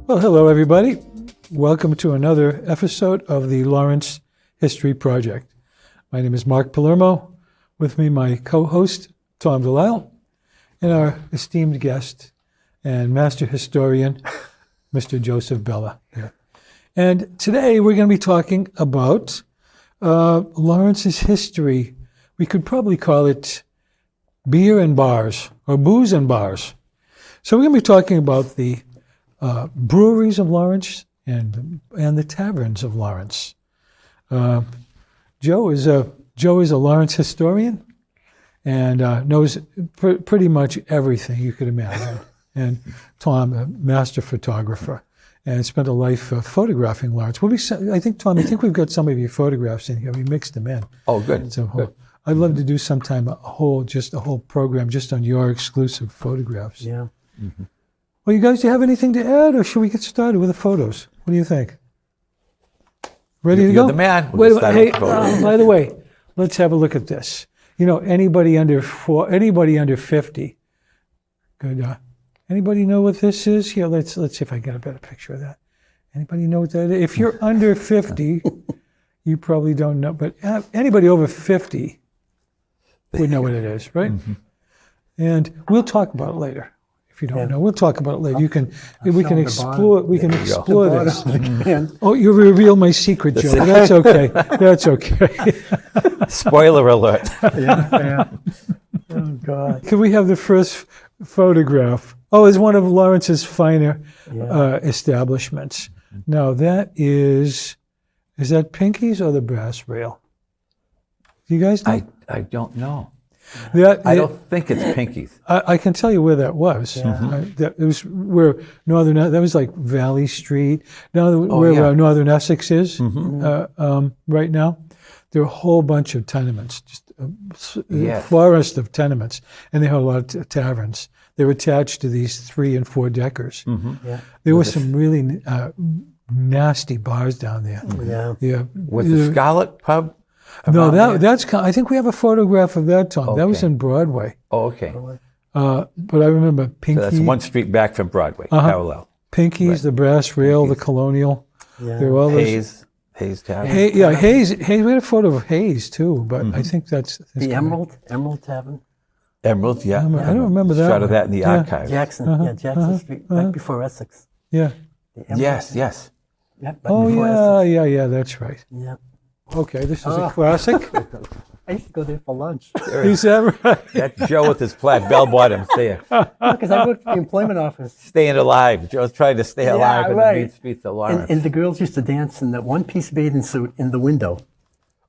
Well, hello, everybody. Welcome to another episode of the Lawrence History Project. My name is Mark Palermo. With me, my co-host, Tom Delisle, and our esteemed guest and master historian, Mr. Joseph Bella here. And today we're going to be talking about Lawrence's history. We could probably call it beer and bars, or booze and bars. So we're going to be talking about the breweries of Lawrence and the taverns of Lawrence. Joe is a Lawrence historian and knows pretty much everything you could imagine. And Tom, a master photographer, and spent a life photographing Lawrence. I think we've got some of your photographs in here. We mixed them in. Oh, good. So good. I'd love to do sometime a whole program just on your exclusive photographs. Yeah. Mm-hmm. Well, you guys, do you have anything to add, or should we get started with the photos? What do you think? Ready to go? You're the man. Wait, hey, by the way, let's have a look at this. You know, anybody under 50 could. Anybody know what this is? Here, let's see if I get a better picture of that. Anybody know what that is? If you're under 50, you probably don't know, but anybody over 50 would know what it is, right? Mm-hmm. And we'll talk about it later. If you don't know, we'll talk about it later. We can explore this. Oh, you revealed my secret, Joe. That's okay. That's okay. Spoiler alert. Yeah. Oh, God. Can we have the first photograph? Oh, it's one of Lawrence's finer establishments. Now, that is that Pinky's or the Brass Rail? Do you guys know? I don't know. I don't think it's Pinky's. I can tell you where that was. Yeah. It was where that was like Valley Street. Now where Northern Essex is right now. There are a whole bunch of tenements, just a forest of tenements, and they had a lot of taverns. They were attached to these 3 and 4 deckers. Mm-hmm. Yeah. There were some really nasty bars down there. Yeah. Was the Scarlet Pub? No, that's. I think we have a photograph of that, Tom. Okay. That was in Broadway. Oh, okay. But I remember Pinky. So that's one street back from Broadway, parallel. Pinky's, right. The Brass Rail, the Colonial. Yeah. There were all those. Hayes Tavern. Hayes. We had a photo of Hayes too, but I think that's the Emerald Tavern. Emerald, yeah. I don't remember that. Shot of that in the archive. Jackson, Jackson Street, right before Essex. Yeah. Yes. Yep, That's right. Yeah. Okay, this is a classic. I used to go there for lunch. Is that right? That's Joe with his plaid bell bottoms there. Because I worked at the employment office. Staying alive. Joe's trying to stay alive in the mean streets of Lawrence. And the girls used to dance in that one-piece bathing suit in the window.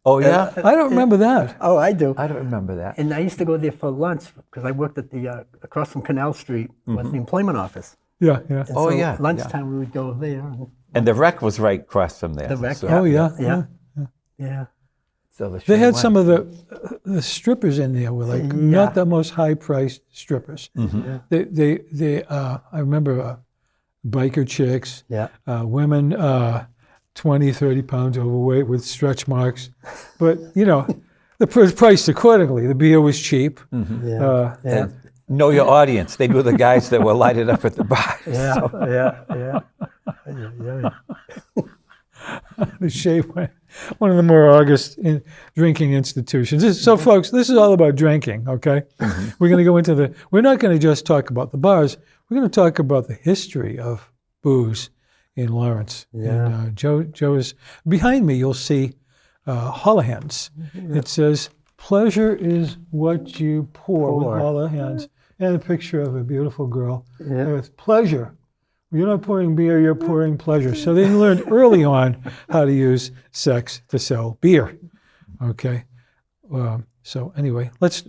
Oh, yeah? I don't remember that. Oh, I do. I don't remember that. And I used to go there for lunch because I worked at the across from Canal Street was the employment office. Yeah. And so lunchtime we would go there. And the rec was right across from there. The rec. So, Yeah. So they had some of the strippers in there were like not the most high-priced strippers. Mm-hmm. They I remember biker chicks, women 20, 30 pounds overweight with stretch marks, but the priced accordingly. The beer was cheap. Mm-hmm. And know your audience. They knew the guys that were lighted up at the bar. Yeah. The Shave, one of the more august drinking institutions. So, folks, this is all about drinking, okay? Mm-hmm. We're going to go into we're not going to just talk about the bars. We're going to talk about the history of booze in Lawrence. Yeah. And Joe is, behind me, you'll see Hollihan's. Mm-hmm. It says, "Pleasure is what you pour." With Hollihan's. And a picture of a beautiful girl. Yeah. With pleasure. You're not pouring beer, you're pouring pleasure. So they learned early on how to use sex to sell beer. Okay. So anyway, let's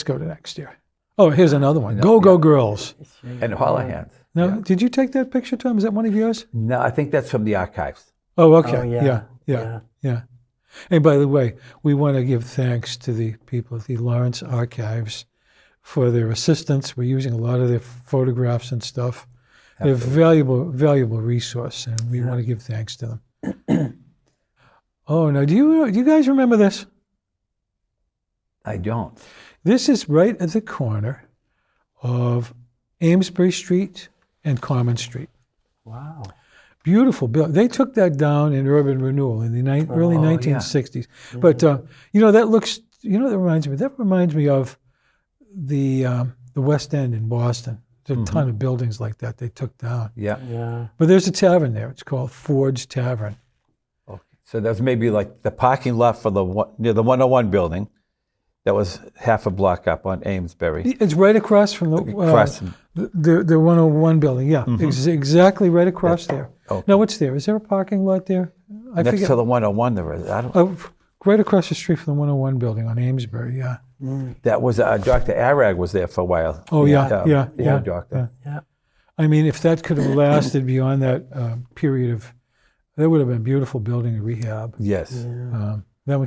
go to next year. Oh, here's another one. Go Girls. And Hollihan's. Now, did you take that picture, Tom? Is that one of yours? No, I think that's from the archives. Oh, okay. Oh, Yeah. And by the way, we want to give thanks to the people at the Lawrence Archives for their assistance. We're using a lot of their photographs and stuff. Absolutely. They're a valuable resource, and we want to give thanks to them. Oh, now, do you guys remember this? I don't. This is right at the corner, of Amesbury Street and Common Street. Wow. Beautiful building. They took that down in urban renewal in the early 1960s. But that looks. That reminds me. That reminds me of the West End in Boston. There's a ton of buildings like that they took down. Yeah. Yeah. But there's a tavern there. It's called Ford's Tavern. Okay. So that's maybe like the parking lot for near the 101 building. That was half a block up on Amesbury. It's right across from the 101 building. Yeah, exactly right across there. Okay. Now, what's there? Is there a parking lot there? I Next to the 101 there is. Right across the street from the 101 building on Amesbury. Yeah. That was Dr. Arag was there for a while. Oh yeah. Doctor. Yeah. I mean, if that could have lasted beyond that period that would have been a beautiful building to rehab. Yes. That one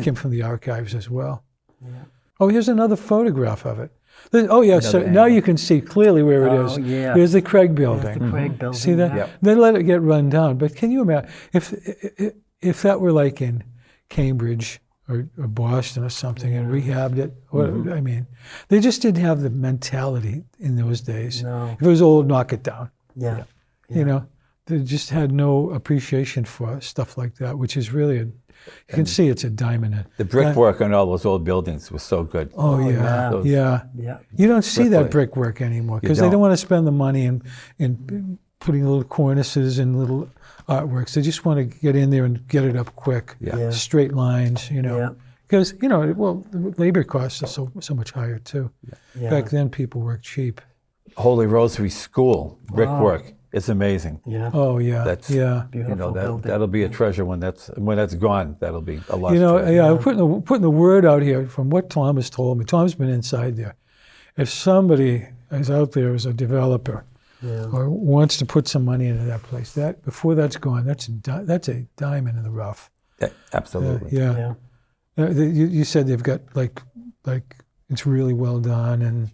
came from the archives as well. Yeah. Oh, here's another photograph of it. So now you can see clearly where it is. Yeah. There's the Craig building. There's the Craig building. See that? Yep. They let it get run down. But can you imagine if that were like in Cambridge or Boston or something and rehabbed it? I mean, they just didn't have the mentality in those days. No. If it was old, knock it down. Yeah. They just had no appreciation for stuff like that, which is really you can see it's a diamond. The brickwork on all those old buildings was so good. Oh yeah. Yeah. You don't see that Brickwork. brickwork anymore because they don't want to spend the money in putting little cornices and little artworks. They just want to get in there and get it up quick. Yeah. Straight lines, Yeah. Because the labor costs are so much higher too. Yeah. Back then, people worked cheap. Holy Rosary School brickwork. It's amazing. Yeah. Oh yeah. Beautiful building. That'll be a treasure when that's gone. That'll be a lot. I'm putting the word out here from what Tom has told me. Tom's been inside there. If somebody is out there as a developer or wants to put some money into that place, before that's gone, that's a diamond in the rough. Yeah, absolutely. Yeah. You said they've got like it's really well done and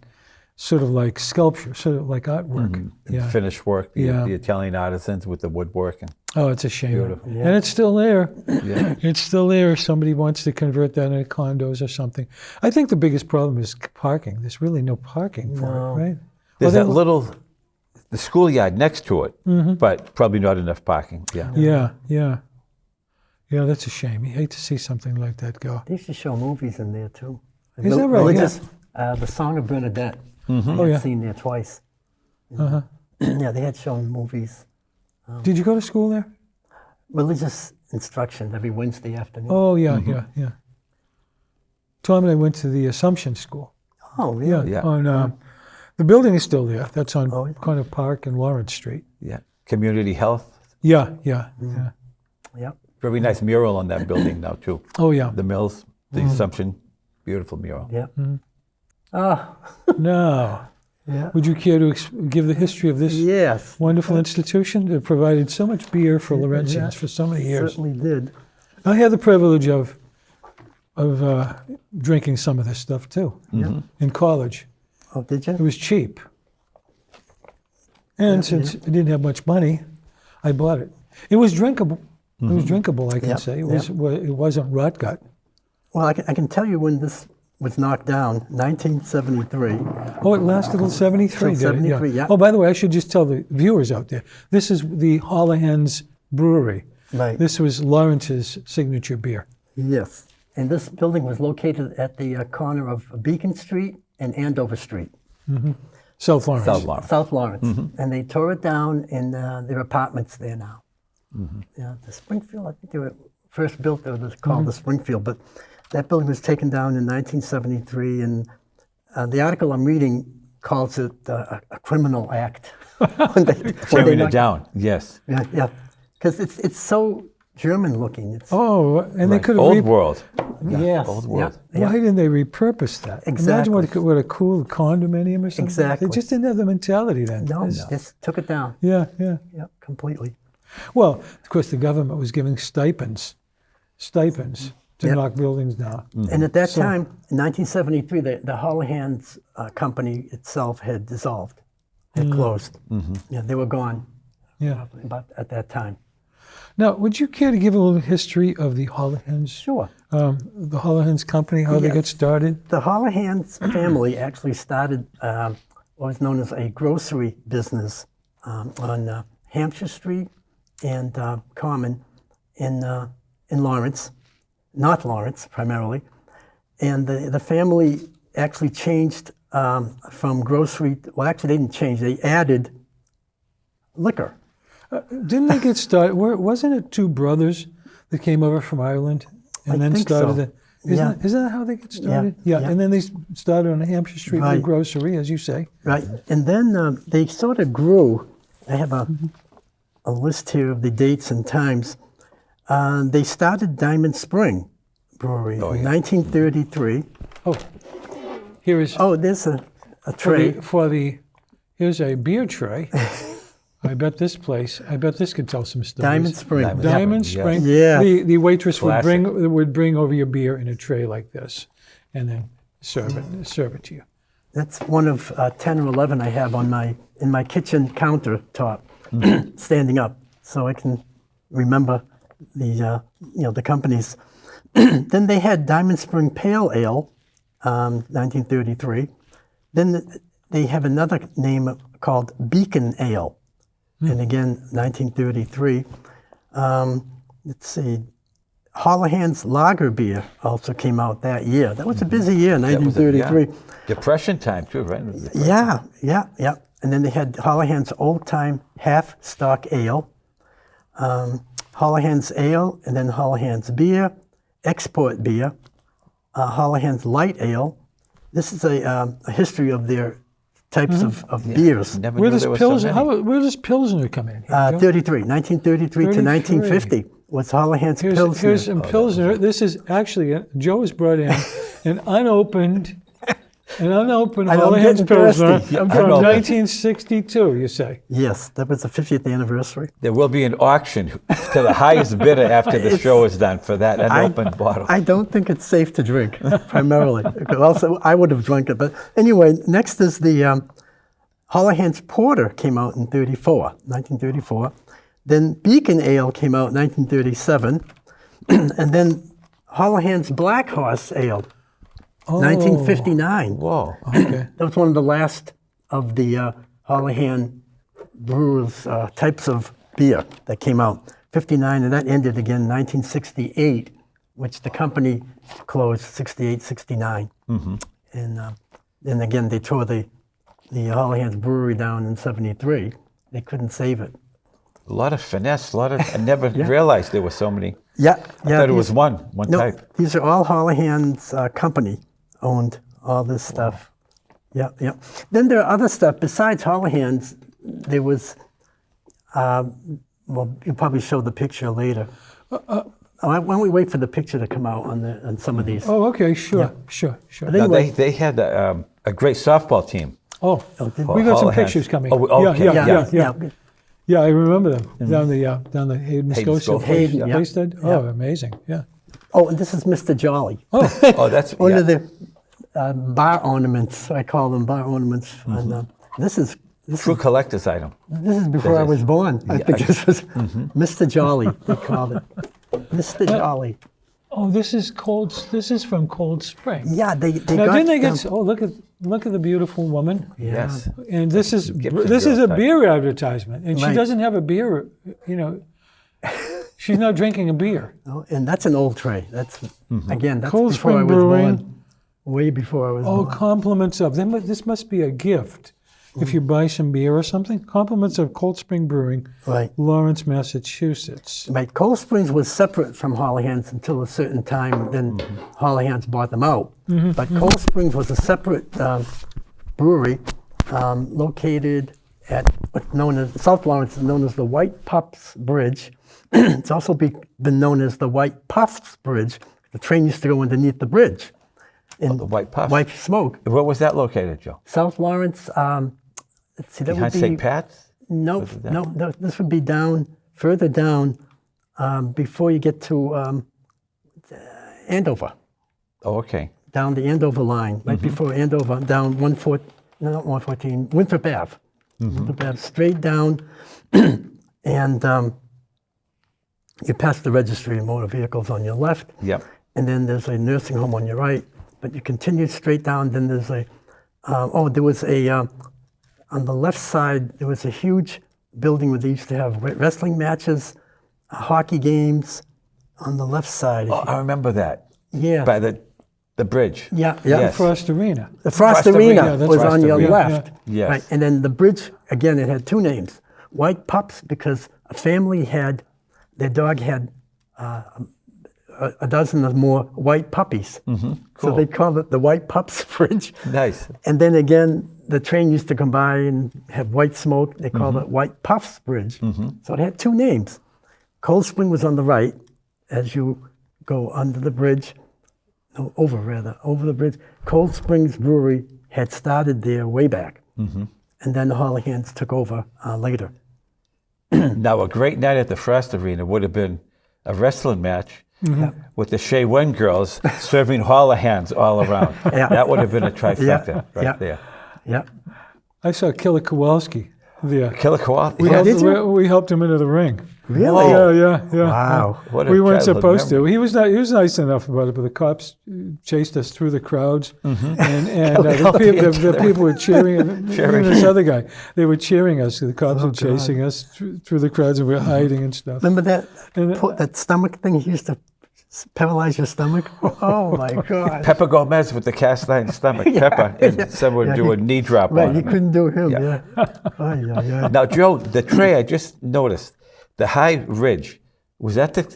sort of like sculpture, sort of like artwork. And finished work, the Italian artisans with the woodworking. Oh, it's a shame. Beautiful. And it's still there. Yeah. It's still there. Somebody wants to convert that into condos or something. I think the biggest problem is parking. There's really no parking for it, right? There's the schoolyard next to it, but probably not enough parking. Yeah. Yeah, that's a shame. You hate to see something like that go. They used to show movies in there too. Is that right? The Song of Bernadette. Oh, yeah. I've seen there twice. Yeah, they had shown movies. Did you go to school there? Religious instruction every Wednesday afternoon. Oh, yeah. Tom and I went to the Assumption School. Oh, really? Yeah. The building is still there. That's on Oh, yeah. Corner Park and Lawrence Street. Yeah. Community health. Yeah. Yep. Very nice mural on that building now too. Oh, yeah. The Mills, the Assumption, beautiful mural. Yep. Oh, No. yeah. Would you care to give the history of this Yes. wonderful institution that provided so much beer for Laurentians for so many years? Certainly did. I had the privilege of drinking some of this stuff too in college. Oh, did you? It was cheap. And since I didn't have much money, I bought it. It was drinkable. It was drinkable, I can say. It wasn't rot gut. Well, I can tell you when this was knocked down, 1973. Oh, it lasted till 73, Till did it? 73, yeah. Oh, by the way, I should just tell the viewers out there, this is the Hollihan's Brewery. Right. This was Lawrence's signature beer. Yes. And this building was located at the corner of Beacon Street and Andover Street, South Lawrence. South Lawrence. And they tore it down, and there are apartments there now. Yeah, the Springfield, I think they were first built, they were called the Springfield, but that building was taken down in 1973, and the article I'm reading calls it a criminal act. Tearing it down, yes. Yeah, because it's so German looking. It's, And they could have Old world. yes. Old world. Yeah. Why didn't they repurpose that? Exactly. Imagine what a cool condominium or something. Exactly. They just didn't have the mentality then. No, just took it down. Yeah. Yeah, completely. Well, of course, the government was giving stipends to knock buildings down. And at that time, in 1973, the Hollihan's company itself had dissolved, had closed. Yeah, they were gone. Yeah. About at that time. Now, would you care to give a little history of the Hollihan's Sure. the Hollihan's company, how they Yeah. get started? The Hollihan's family actually started what was known as a grocery business on Hampshire Street and Common in Lawrence, North Lawrence primarily. And the family actually changed from grocery, well, actually they didn't change, they added liquor. Didn't they get started? Wasn't it two brothers that came over from Ireland and I then think started so. it? Yeah. Isn't that how they get started? Yeah. Yeah. And then they started on Hampshire Street with a Right. grocery, as you say. Right, and then they sort of grew. I have a list here of the dates and times. They started Diamond Spring Brewery in 1933. Oh, here is Oh, there's a tray. here's a beer tray. I bet this could tell some stories. Diamond Spring. Diamond Yes. Spring. Yeah. The waitress would Classic. bring over your beer in a tray like this, and then serve it to you. That's one of 10 or 11 I have in my kitchen countertop, standing up, so I can remember the companies. Then they had Diamond Spring Pale Ale, 1933. Then they have another name called Beacon Ale, and again 1933. Let's see. Hollihan's Lager Beer also came out that year. That was a busy year, 1933. Depression time too, right? Yeah. And then they had Hollihan's Old Time Half Stock Ale, Hollihan's Ale, and then Hollihan's Beer, Export Beer, Hollihan's Light Ale. This is a history of their types of beers. Never Where knew does there were so Pilsner? many. Where does Pilsner come in? Here, Joe? 1933 to 1950 was Hollihan's Pilsner. Here's some Pilsner. This is actually Joe has brought in an unopened Hollihan's getting Pilsner thirsty. from I'm getting- 1962. You say? Yes, that was the 50th anniversary. There will be an auction to the highest bidder after the show is done for that unopened bottle. I don't think it's safe to drink, primarily. Also, I would have drunk it. But anyway, next is the Hollihan's Porter came out in 1934. Then Beacon Ale came out in 1937. And then Hollihan's Black Horse Ale, 1959. Whoa. Okay. That was one of the last of the Hollihan brewers types of beer that came out. 59, and that ended again in 1968, which the company closed 68, 69. And then again, they tore the Hollihan's brewery down in 73. They couldn't save it. A lot of finesse, I never realized there were so many. Yeah, I thought it was one type. These are all Hollihan's company owned all this stuff. Yeah. Then there are other stuff besides Hollihan's. There was, well, you'll probably show the picture later. Why don't we wait for the picture to come out on some of these? Oh, okay. Sure. But Now, anyway, they had a great softball team. Oh, we got some Hollihan's. pictures coming. Oh, okay, Yeah, I remember them down the Hayden Schofield Hayden, yeah. place did. Oh, amazing. Yeah. oh, and this is Mr. Jolly. Oh, that's One of the bar ornaments. I call them bar ornaments. And, this is true collector's item. before I was born. I think this was Mr. Jolly. They called it Mr. Jolly. Oh, this is from Cold Spring. Yeah, they Now, got. didn't they get? Oh, look at the beautiful woman. Yes. And this is girl a type. beer advertisement, and she Right. doesn't have a beer. She's not drinking a beer. Oh, and that's an old tray. That's again. That's Cold before I Spring was Brewing. born. Way before I was Oh, born. compliments of them. This must be a gift. If you buy some beer or something, compliments of Cold Spring Brewing, Right. Lawrence, Massachusetts. Right. Cold Springs was separate from Hollihan's until a certain time. Then Hollihan's bought them out. But Cold Springs was a separate brewery located at what's known as South Lawrence, is known as the White Puffs Bridge. It's also been known as the White Puffs Bridge. The train used to go underneath the bridge. And The White Puff. White smoke. Where was that located, Joe? South Lawrence. Let's see. That Behind would be St. Pat's? No. This would be further down, before you get to Andover. Oh, okay. Down the Andover line, right before Andover, down 114, Winthrop Ave. Winthrop Ave, straight down, and you pass the registry of motor vehicles on your left. Yep. and then there's a nursing home on your right. But you continue straight down, then there's there was on the left side, there was a huge building where they used to have wrestling matches, hockey games on the left side. Oh, I remember that. Yeah. By the bridge. Yeah. Yes. Frost Arena. The Frost Arena, Arena that's was Frost on your Arena, left. yeah. Yes. Right. And then the bridge, again, it had two names. White Pups, because a family their dog had a dozen or more white puppies. Cool. So they called it the White Pups Bridge. Nice. And then again, the train used to come by and have white smoke. They called it White Puffs Bridge. So it had two names. Cold Spring was on the right as you go under the bridge. No, over the bridge. Cold Springs Brewery had started there way back. And then the Hollihans took over later. Now, a great night at the Frost Arena would have been a wrestling match with the Shea Wen girls serving Hollihans all around. Yeah. That would have been a trifecta right there. Yeah. I saw Killer Kowalski there. Killer Koala. We helped him into the ring. Really? Yeah. Wow. What a We weren't childhood supposed to. memory. He was nice enough about it, but the cops chased us through the crowds, and the people were cheering. Even this other guy, they were cheering us. The cops were chasing us through the crowds, and we were hiding and stuff. Remember that stomach thing? He used to paralyze your stomach? Oh, my God. Pepper Gomez with the cast iron stomach. Pepper. And someone would do a knee drop Right, on you him. couldn't do him, Yeah. yeah. Now, Joe, the tray, I just noticed, the high ridge, was that to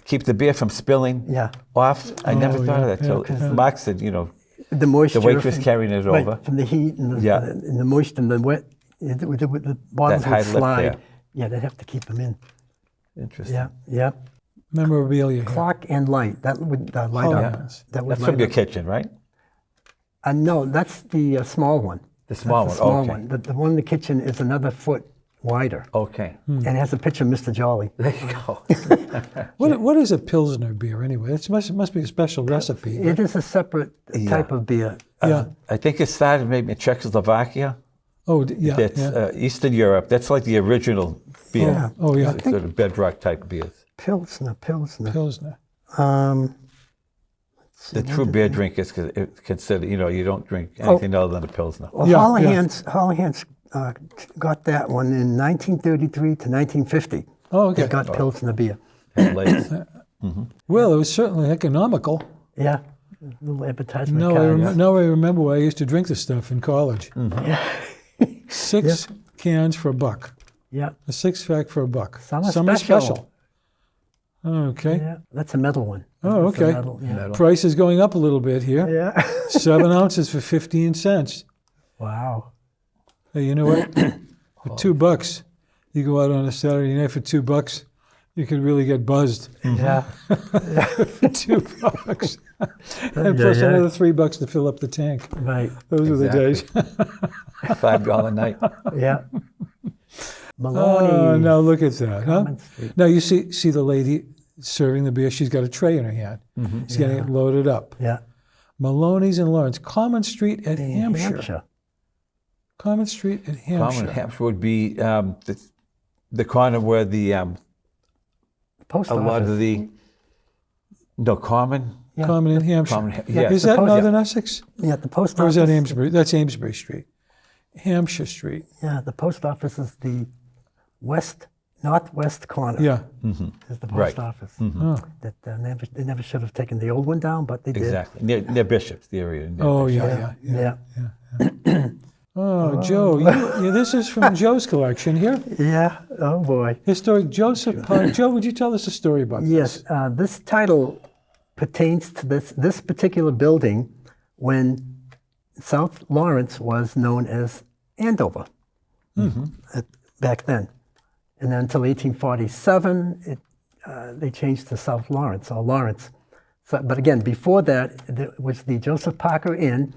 keep the beer from spilling off? I never thought of that till Mark said, The moisture. the waitress carrying it right, over. from the heat and the moisture and the wet, the bottles high would lip slide. there. Yeah, they'd have to keep them in. Interesting. Yeah. Memorabilia. Here. Clock and light. That would light up. That would That's light from your up. kitchen, right? No, that's the small one. The small That's one, the small okay. one. The one in the kitchen is another foot wider. Okay. And it has a picture of Mr. Jolly. There you go. What is a Pilsner beer anyway? It must be a special recipe. It is a separate type of beer. I think it started maybe in Czechoslovakia. That's Eastern Europe. That's like the original beer. It's sort of bedrock type beers. Pilsner. The true beer drinkers consider, you don't drink anything other than a Pilsner. Well, Hollihan's got that one in 1933 to 1950. Oh, okay. They got Pilsner beer. Well, it was certainly economical. Yeah, a little advertisement Now card. I remember why I used to drink this stuff in college. 6 cans for $1. Yeah. A 6-pack for $1. Summer special. Okay. Yeah, that's a metal one. Oh, That's a okay. metal, yeah. Price is going up a little bit here. Yeah. 7 ounces for 15 cents. Wow. Hey, you know what? For $2, you go out on a Saturday night for $2, you could really get buzzed. Yeah. For $2. And plus another $3 to fill up the tank. Right. Those were the days. $5 a night. Yeah. Maloney. Oh, now look at that, huh? Common Street. Now you see the lady serving the beer. She's got a tray in her hand. She's getting it loaded up. Yeah. Maloney's in Lawrence. Common Street at Hampshire. Common Street at Hampshire. Common Hampshire would be the corner where Post a lot office. of the Common. Yeah. Common in Hampshire. Yes. Is that Northern Essex? Yeah, the post Or is office. that Amesbury? That's Amesbury Street. Hampshire Street. Yeah, the post office is the northwest corner. Yeah. Is the post Right. office. Oh, That they never should have taken the old one down, but they did. Exactly. Near Bishop's, the area. near oh Bishop's. yeah. Yeah. Oh, Joe, this is from Joe's collection here. Yeah. Oh boy. Historic Joseph Park. Joe, would you tell us a story about this? Yes. This title pertains to this particular building when South Lawrence was known as Andover back then. And then until 1847, they changed to South Lawrence or Lawrence. So, but again, before that, there was the Joseph Parker Inn.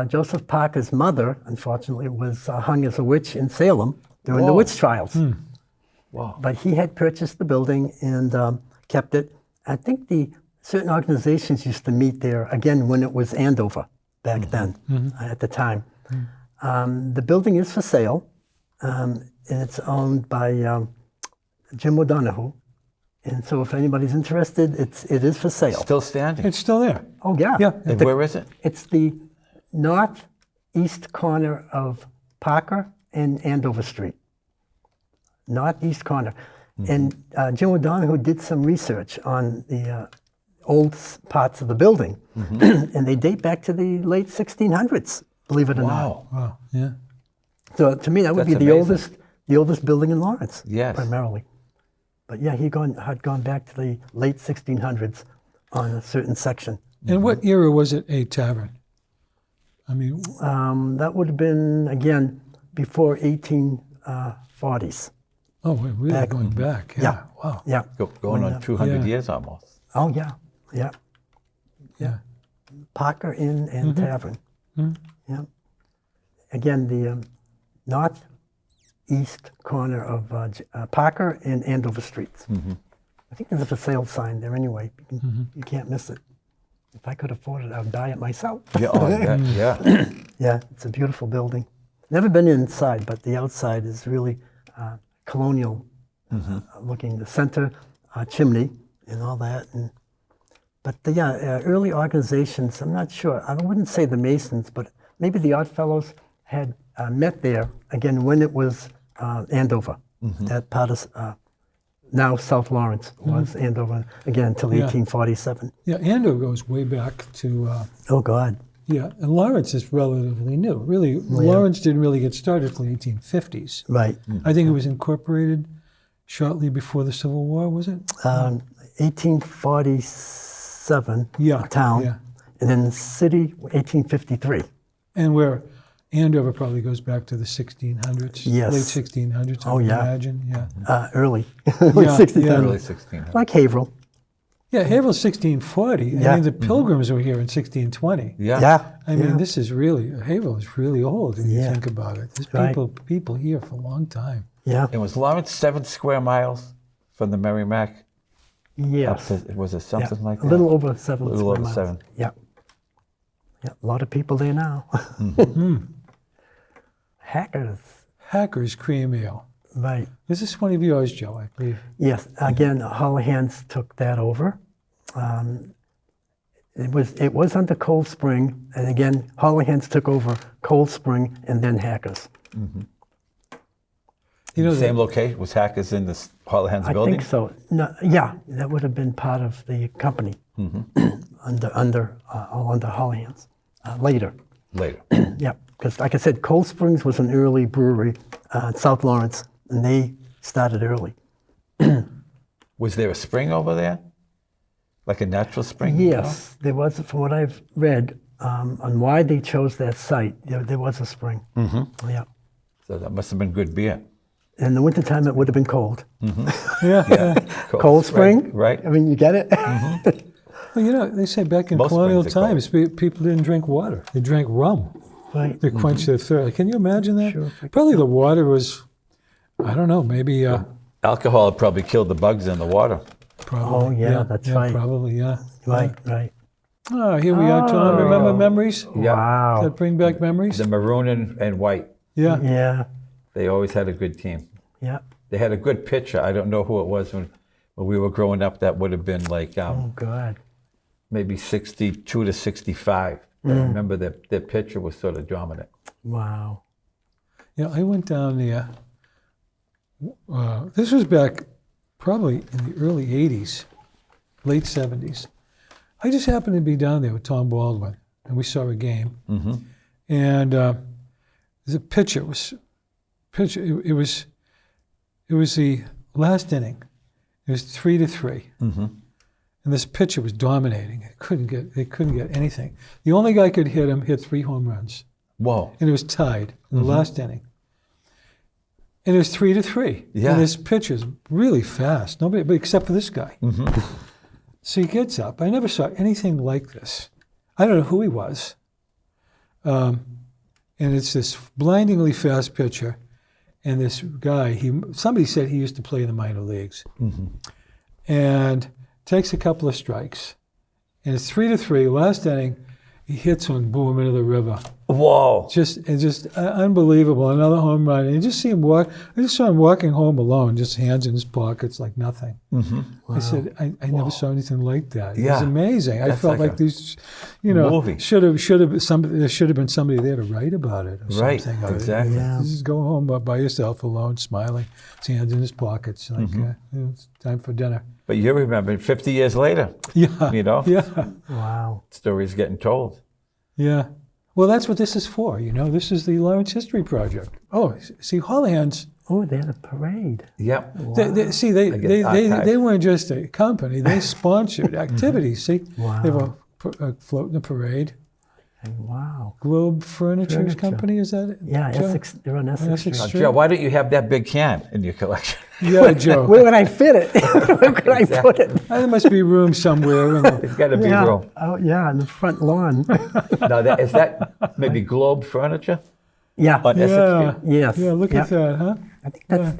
Joseph Parker's mother, unfortunately, was hung as a witch in Salem during the witch trials. Wow. But he had purchased the building and kept it. I think certain organizations used to meet there, again, when it was Andover back then, at the time. The building is for sale, and it's owned by Jim O'Donoghue, And so if anybody's interested, it is for sale. Still standing. It's still there. Oh, yeah. Yeah. And where is it? It's the northeast corner of Parker and Andover Street. Northeast corner. And Jim O'Donoghue did some research on the old parts of the building. And they date back to the late 1600s, believe it or not. Wow. Yeah. So to me, that would That's be amazing. the oldest building in Lawrence, Yes. primarily. But yeah, he had gone back to the late 1600s on a certain section. And what era was it a tavern? I mean, That would have been, again, before 1840s. oh, we're really going back. Yeah. Yeah. Wow. Yeah. Going on 200 Yeah. years almost. Oh, yeah. Yeah. Yeah. Parker Inn and Tavern. Yeah. Again, the northeast corner of Parker and Andover Streets. I think there's a for sale sign there anyway. You can't miss it. If I could afford it, I would buy it myself. Yeah, oh, yeah. Yeah, it's a beautiful building. Never been inside, but the outside is really colonial looking. The center chimney and all that. But early organizations, I'm not sure. I wouldn't say the Masons, but maybe the Oddfellows had met there, again, when it was Andover. That part of now South Lawrence was Andover, again, until 1847. Yeah, Andover goes way back to, Oh, God. yeah, and Lawrence is relatively new. Really, Lawrence didn't really get started until the 1850s. Right. I think it was incorporated shortly before the Civil War, was it? 1847 Yeah, town, yeah. and then city, 1853. And where Andover probably goes back to the 1600s, Yes. late 1600s, I Oh, would yeah. imagine. Yeah, Early, Yeah, 1600. yeah. Early 1600s. Like Haverhill. yeah. Haverhill's 1640. I Yeah. mean, the Pilgrims were here in 1620. Yeah. Yeah. I mean, this is really Haverhill is really old when you Yeah. think about it. There's Right. people here for a long time. Yeah. And was Lawrence 7 square miles from the Merrimac? Yes. Up to, was it something like that? A little over 7 A little square over miles. 7. Yeah. Yeah. A lot of people there now. Hackers. Hackers Cream Ale. Right. This is one of yours, Joe, I believe. Yes. Again, Hollihan's took that over. It was under Cold Spring, and again, Hollihan's took over Cold Spring and then Hackers. You know, Same location? Was Hackers in the Hollihan's I building? think so. No, yeah, that would have been part of the company under Hollihan's later. Later. Yeah, because like I said, Cold Springs was an early brewery in South Lawrence, and they started early. Was there a spring over there? Like a natural spring? you know? Yes, there was, from what I've read, on why they chose that site, there was a spring. Yeah. So that must have been good beer. In the wintertime, it would have been cold. yeah. Cold spring? Right. I mean, you get it? Well, you know, they say back in Most colonial springs are cold. times, people didn't drink water. They drank rum Right. to quench their thirst. Can you imagine that? Sure. Probably the water was, I don't know, maybe... Alcohol probably killed the bugs in the water. Probably, yeah, that's right. Probably, yeah. Right, right. Oh, here we are, Tom. Remember memories? Yeah. Wow. Does that bring back memories? The maroon and white. Yeah. Yeah, They always had a good team. yeah. They had a good pitcher. I don't know who it was when we were growing up. That would have been like Oh, God. maybe 62 to 65. I remember their pitcher was sort of dominant. Wow. Yeah, I went down there. This was back probably in the early 80s, late 70s. I just happened to be down there with Tom Baldwin, and we saw a game. And the pitcher was, it was the last inning. It was 3-3. And this pitcher was dominating. They couldn't get anything. The only guy could hit 3 home runs. Whoa. And it was tied in the last inning. And it was 3-3. Yeah. And this pitcher's really fast. Nobody, but except for this guy. So he gets up. I never saw anything like this. I don't know who he was. And it's this blindingly fast pitcher. And this guy, somebody said he used to play in the minor leagues. And takes a couple of strikes. And it's 3-3, last inning. he hits one, boom, into the river. Whoa. Just unbelievable. Another home run. And you just see him walk. I just saw him walking home alone, just hands in his pockets like nothing. Mm-hmm. Wow. I said, I never saw anything like that. It Yeah. was amazing. I felt like these, movie. should have there should have been somebody there to write about it or Right, something. exactly. Yeah. Just go home by yourself alone, smiling, his hands in his pockets, like it's time for dinner. But you remember 50 years later, Yeah. Yeah. Wow. stories getting told. Yeah. Well, that's what this is for, This is the Lawrence History Project. Oh, see, Hollihan's. Oh, they had a parade. Yep. Wow. They weren't just a company. They sponsored activities. See, Wow. they have a float in a parade. Wow. Globe Furniture Company, is that it? Yeah, Joe? Essex, they're on Essex Street. Street. Joe, why don't you have that big can in your collection? Yeah, Joe. Where would I fit it? Where could I put it? There must be room somewhere. It's got to be room. Oh, yeah, in the front lawn. No, is that maybe Globe Furniture Yeah. on Essex Street? Yes. Yeah, look at that, huh? I think that's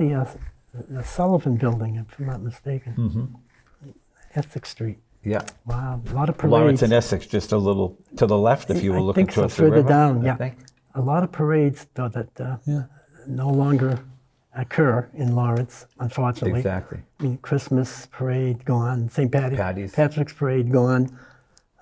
the Sullivan Building, if I'm not mistaken. Mm-hmm. Essex Street. Yeah. Wow, a lot of parades. Lawrence and Essex, just a little to the left if you were looking towards the river. Further down, I yeah. think. A lot of parades, though, that no longer occur in Lawrence, unfortunately. Exactly. I mean, Christmas parade gone, St. Patty's. Patrick's parade gone.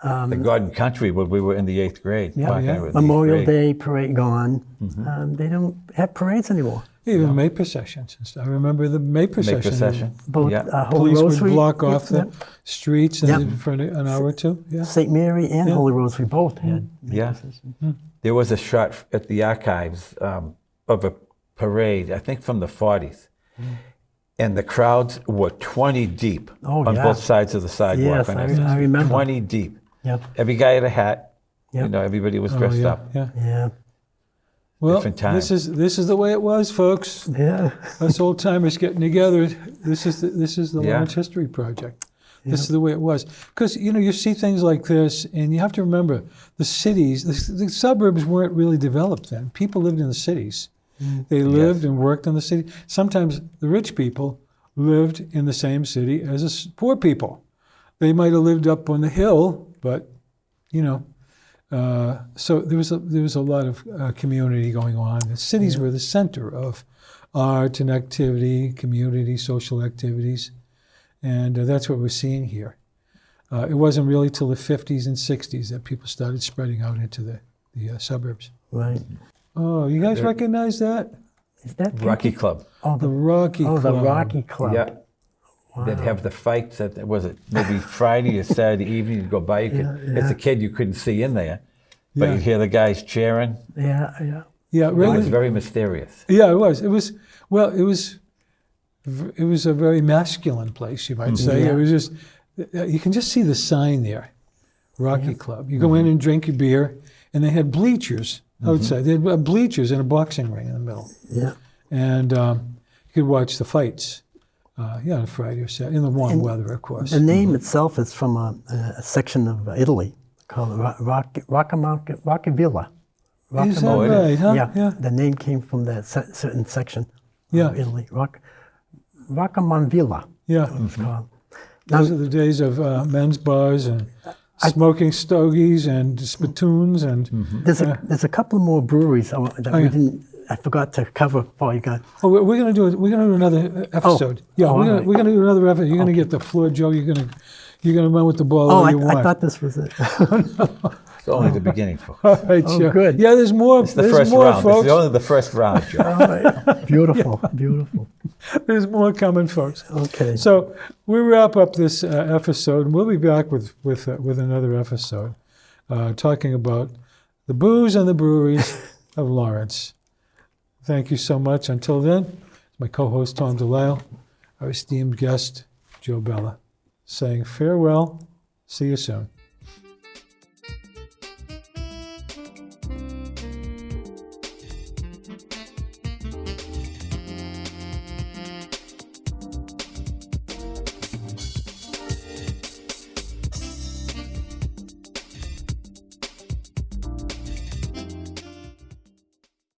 The Garden Country when we were in the 8th grade. Memorial Day parade gone. Mm-hmm. They don't have parades anymore. Even May processions and stuff. I remember the May procession. May procession. Both Yeah. Holy Police Rosary, would block off the streets Yep. for an hour or two. Yeah. St. Mary and Holy Rosary both had May Yeah. procession. There was a shot at the archives of a parade, I think from the 40s. And the crowds were 20 deep on both sides of the sidewalk. Yes, I remember. 20 deep. Yep. Every guy had a hat. Yep. Everybody was dressed yeah, up. Yeah. Yeah. Well, Different times. this is the way it was, folks. Yeah. Us old timers getting together. This is the Yeah. Lawrence History Project. This is the way it was. Because you see things like this, and you have to remember the cities, the suburbs weren't really developed then. People lived in the cities. They lived and worked in the city. Sometimes the rich people lived in the same city as the poor people. They might have lived up on the hill, but so there was a lot of community going on. The cities were the center of art and activity, community, social activities, and that's what we're seeing here. It wasn't really till the 50s and 60s that people started spreading out into the suburbs. Right. Oh, you guys recognize that? Is that Rocky Club. Oh, The Rocky Club. the Rocky Club. Yeah. They'd have the fights was it maybe Friday or Saturday evening, you'd go by, as a kid you couldn't see in there. But you'd hear the guys cheering. Yeah. Yeah, It really. was very mysterious. Yeah, it was. It was a very masculine place, you might say. Yeah. It was just, you can just see the sign there, Rocky Club. You go in and drink your beer, and they had bleachers outside. They had bleachers and a boxing ring in the middle. Yeah. And you could watch the fights, on Friday or Saturday, in the warm weather, of course. The name itself is from a section of Italy called Roccavilla. Is that right, huh? Yeah. The name came from that certain section Yeah. of Italy. Roccamonvilla. Yeah. It's called. Those are the days of men's bars and smoking stogies and spittoons and. There's a couple more breweries that we didn't. I forgot to cover for you guys. Oh, we're gonna do another episode. We're gonna do another episode. You're gonna get the floor, Joe. You're gonna run with the ball all you want. I thought this was it. It's only the beginning, folks. All right, Joe. Good. Yeah, there's more. It's the there's first more, round. folks. It's only the first round, Joe. All right. Beautiful. There's more coming, folks. Okay. So we wrap up this episode, and we'll be back with another episode, talking about the booze and the breweries of Lawrence. Thank you so much. Until then, my co-host Tom Delisle, our esteemed guest Joe Bella, saying farewell. See you soon.